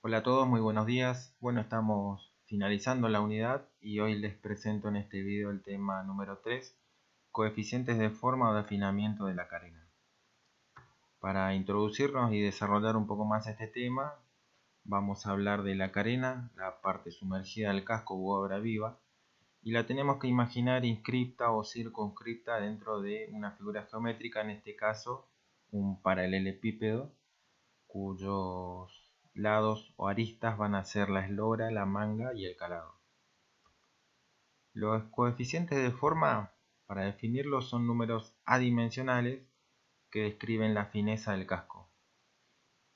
Hola a todos, muy buenos días. Bueno, estamos finalizando la unidad y hoy les presento en este video el tema número 3, coeficientes de forma o de afinamiento de la carena. Para introducirnos y desarrollar un poco más este tema, vamos a hablar de la carena, la parte sumergida del casco u obra viva, y la tenemos que imaginar inscripta o circunscripta dentro de una figura geométrica, en este caso un paralelepípedo, cuyos lados o aristas van a ser la eslora, la manga y el calado. Los coeficientes de forma, para definirlos, son números adimensionales que describen la fineza del casco.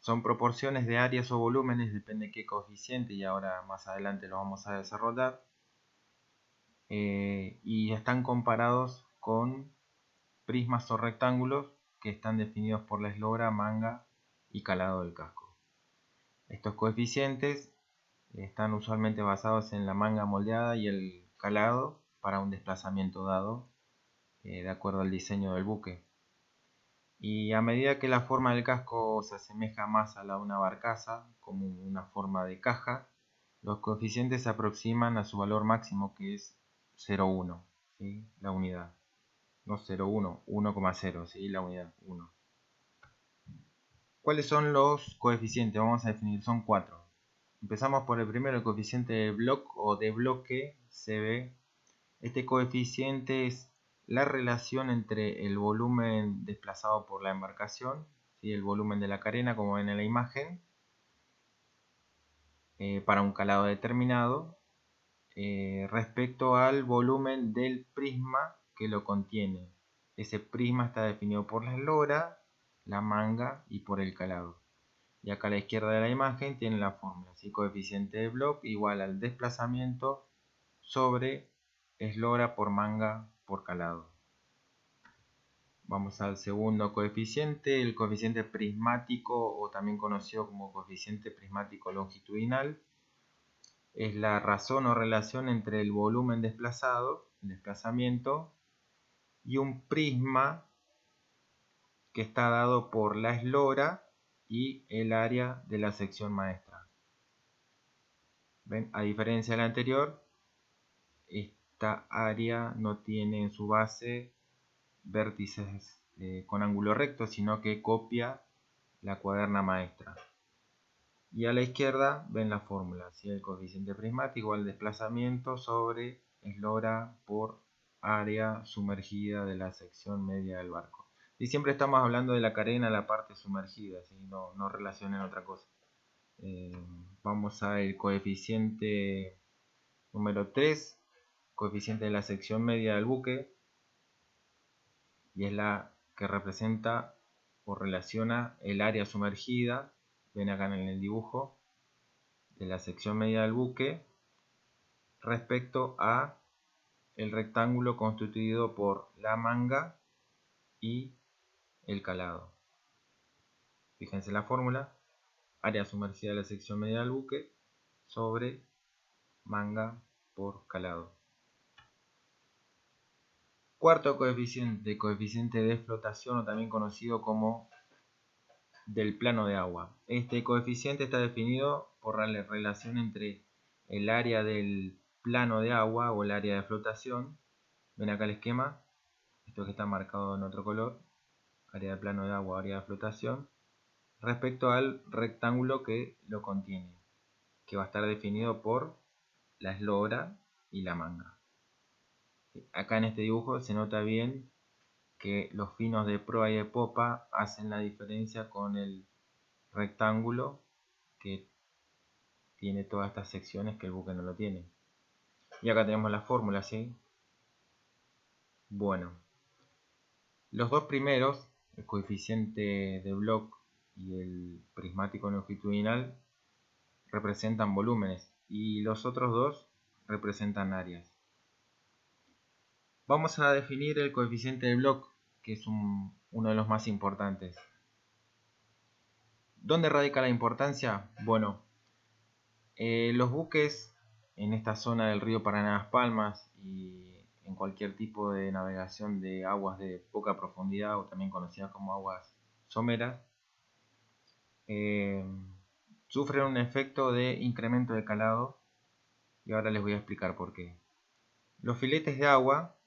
Son proporciones de áreas o volúmenes, depende de qué coeficiente, y ahora más adelante lo vamos a desarrollar. Y están comparados con prismas o rectángulos que están definidos por la eslora, manga y calado del casco. Estos coeficientes están usualmente basados en la manga moldeada y el calado para un desplazamiento dado, de acuerdo al diseño del buque. Y a medida que la forma del casco se asemeja más a la de una barcaza, como una forma de caja, los coeficientes se aproximan a su valor máximo, que es 0,1, ¿sí? La unidad. No 0,1, 1,0, ¿sí? La unidad 1. ¿Cuáles son los coeficientes? Vamos a definir, son 4. Empezamos por el primero, el coeficiente de bloque o de bloque CB. Este coeficiente es la relación entre el volumen desplazado por la embarcación, ¿sí? El volumen de la carena, como ven en la imagen, para un calado determinado, respecto al volumen del prisma que lo contiene. Ese prisma está definido por la eslora, la manga y por el calado. Y acá a la izquierda de la imagen tienen la fórmula, ¿sí? Coeficiente de Bloch igual al desplazamiento sobre eslora por manga por calado. Vamos al segundo coeficiente, el coeficiente prismático, o también conocido como coeficiente prismático longitudinal. Es la razón o relación entre el volumen desplazado, el desplazamiento, y un prisma que está dado por la eslora y el área de la sección maestra. ¿Ven? A diferencia de la anterior, esta área no tiene en su base vértices con ángulo recto, sino que copia la cuaderna maestra. Y a la izquierda ven la fórmula, ¿sí? El coeficiente prismático al desplazamiento sobre eslora por área sumergida de la sección media del barco. Y siempre estamos hablando de la carena, la parte sumergida, ¿sí? No relacionen otra cosa. Vamos al coeficiente número 3, coeficiente de la sección media del buque, y es la que representa o relaciona el área sumergida, ven acá en el dibujo, de la sección media del buque respecto a el rectángulo constituido por la manga y el calado. Fíjense la fórmula, área sumergida de la sección media del buque sobre manga por calado. Cuarto coeficiente, coeficiente de flotación, o también conocido como del plano de agua. Este coeficiente está definido por la relación entre el área del plano de agua o el área de flotación. Ven acá el esquema, esto que está marcado en otro color, área de plano de agua, área de flotación, respecto al rectángulo que lo contiene, que va a estar definido por la eslora y la manga. Acá en este dibujo se nota bien que los finos de proa y de popa hacen la diferencia con el rectángulo que tiene todas estas secciones que el buque no lo tiene. Y acá tenemos la fórmula, ¿sí? Bueno, los dos primeros, el coeficiente de Bloch y el prismático longitudinal, representan volúmenes y los otros dos representan áreas. Vamos a definir el coeficiente de Bloch, que es uno de los más importantes. ¿Dónde radica la importancia? Bueno, los buques en esta zona del río Paraná-Las Palmas y en cualquier tipo de navegación de aguas de poca profundidad, o también conocidas como aguas someras, sufren un efecto de incremento de calado y ahora les voy a explicar por qué. Los filetes de agua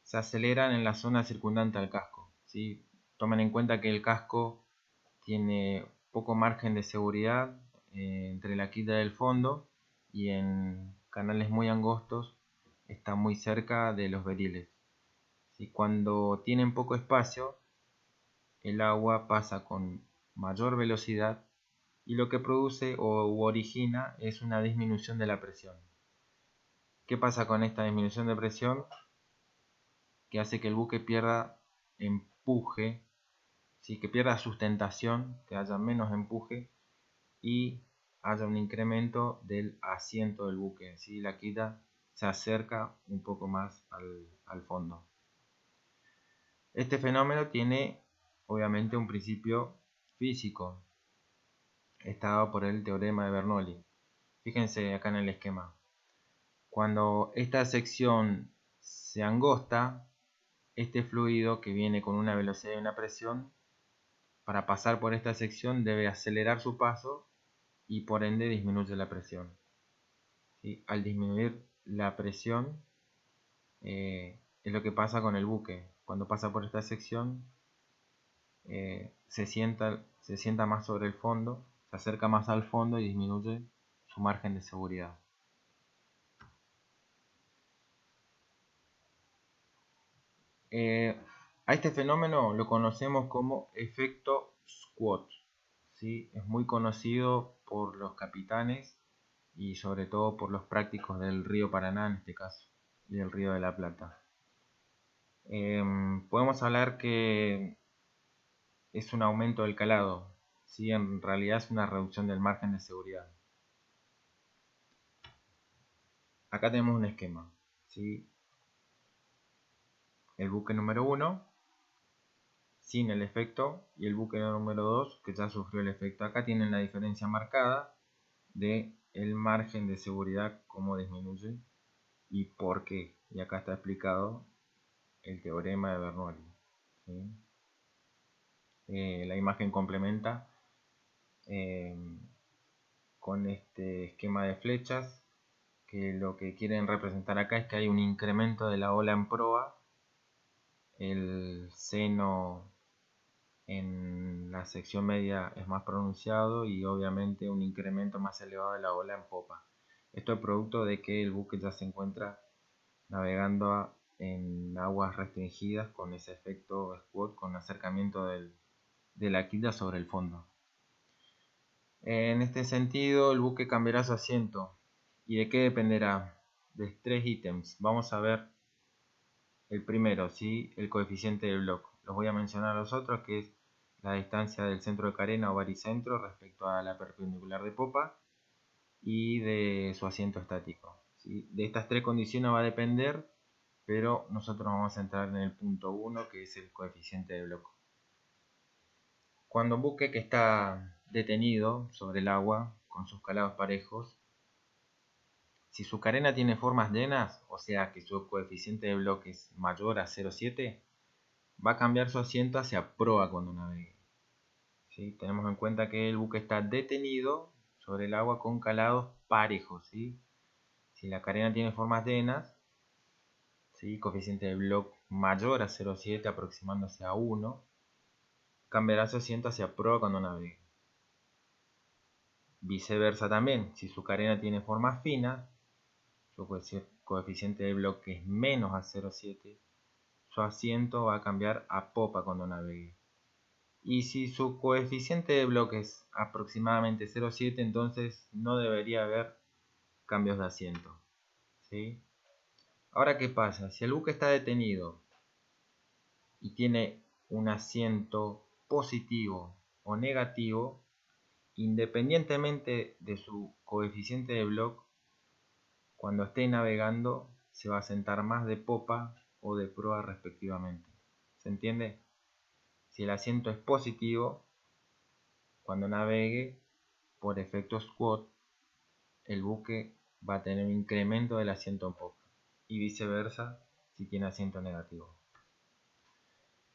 se aceleran en la zona circundante al casco, ¿sí? Tomen en cuenta que el casco tiene poco margen de seguridad entre la quilla y el fondo, y en canales muy angostos está muy cerca de los beriles. ¿Sí? Cuando tienen poco espacio, el agua pasa con mayor velocidad y lo que produce u origina es una disminución de la presión. ¿Qué pasa con esta disminución de presión? Que hace que el buque pierda empuje, ¿sí? Que pierda sustentación, que haya menos empuje y haya un incremento del asiento del buque, ¿sí? La quilla se acerca un poco más al fondo. Este fenómeno tiene obviamente un principio físico, está dado por el teorema de Bernoulli. Fíjense acá en el esquema. Cuando esta sección se angosta, este fluido que viene con una velocidad y una presión, para pasar por esta sección debe acelerar su paso y por ende disminuye la presión. ¿Sí? Al disminuir la presión es lo que pasa con el buque. Cuando pasa por esta sección se sienta más sobre el fondo, se acerca más al fondo y disminuye su margen de seguridad. A este fenómeno lo conocemos como efecto squat, ¿sí? Es muy conocido por los capitanes y sobre todo por los prácticos del río Paraná en este caso y del río de la Plata. Podemos hablar que es un aumento del calado, ¿sí? En realidad es una reducción del margen de seguridad. Acá tenemos un esquema, ¿sí? El buque número 1 sin el efecto y el buque número 2 que ya sufrió el efecto. Acá tienen la diferencia marcada de el margen de seguridad, cómo disminuye y por qué. Y acá está explicado el teorema de Bernoulli, ¿sí? La imagen complementa con este esquema de flechas, que lo que quieren representar acá es que hay un incremento de la ola en proa, el seno en la sección media es más pronunciado y obviamente un incremento más elevado de la ola en popa. Esto es producto de que el buque ya se encuentra navegando en aguas restringidas con ese efecto squat, con acercamiento de la quilla sobre el fondo. En este sentido, el buque cambiará su asiento. ¿Y de qué dependerá? De 3 ítems. Vamos a ver el primero, ¿sí? El coeficiente del bloque. Los voy a mencionar los otros, que es la distancia del centro de carena o baricentro respecto a la perpendicular de popa y de su asiento estático, ¿sí? De estas 3 condiciones va a depender, pero nosotros vamos a entrar en el punto 1, que es el coeficiente de bloque. Cuando un buque que está detenido sobre el agua con sus calados parejos, si su carena tiene formas llenas, o sea que su coeficiente de bloque es mayor a 0,7, va a cambiar su asiento hacia proa cuando navegue. ¿Sí? Tenemos en cuenta que el buque está detenido sobre el agua con calados parejos, ¿sí? Si la carena tiene formas llenas, ¿sí? Coeficiente de bloque mayor a 0,7 aproximándose a 1, cambiará su asiento hacia proa cuando navegue. Viceversa también, si su carena tiene formas finas, su coeficiente de bloque es menos a 0,7, su asiento va a cambiar a popa cuando navegue. Y si su coeficiente de bloque es aproximadamente 0,7, entonces no debería haber cambios de asiento, ¿sí? Ahora, ¿qué pasa? Si el buque está detenido y tiene un asiento positivo o negativo, independientemente de su coeficiente de bloque, cuando esté navegando se va a sentar más de popa o de proa respectivamente. ¿Se entiende? Si el asiento es positivo, cuando navegue por efecto squat, el buque va a tener un incremento del asiento en popa y viceversa si tiene asiento negativo.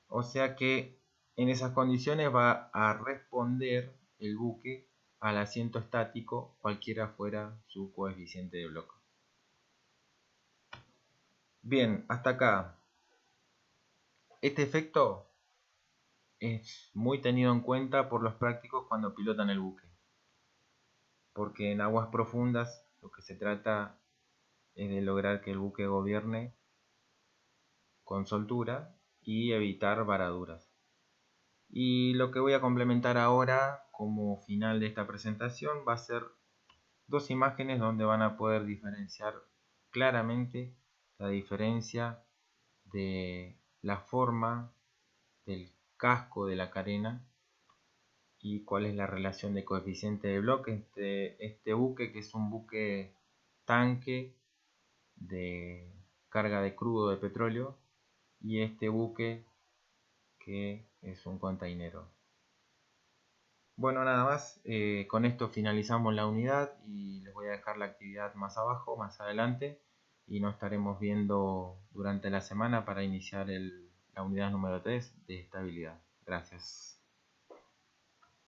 O sea que en esas condiciones va a responder el buque al asiento estático, cualquiera fuera su coeficiente de bloque. Bien, hasta acá. Este efecto es muy tenido en cuenta por los prácticos cuando pilotan el buque, porque en aguas profundas lo que se trata es de lograr que el buque gobierne con soltura y evitar varaduras. Y lo que voy a complementar ahora como final de esta presentación va a ser dos imágenes donde van a poder diferenciar claramente la diferencia de la forma del casco de la carena y cuál es la relación de coeficiente de bloque entre este buque, que es un buque tanque de carga de crudo de petróleo, y este buque que es un containero. Bueno, nada más, con esto finalizamos la unidad y les voy a dejar la actividad más abajo, más adelante, y nos estaremos viendo durante la semana para iniciar la unidad número 3 de estabilidad. Gracias.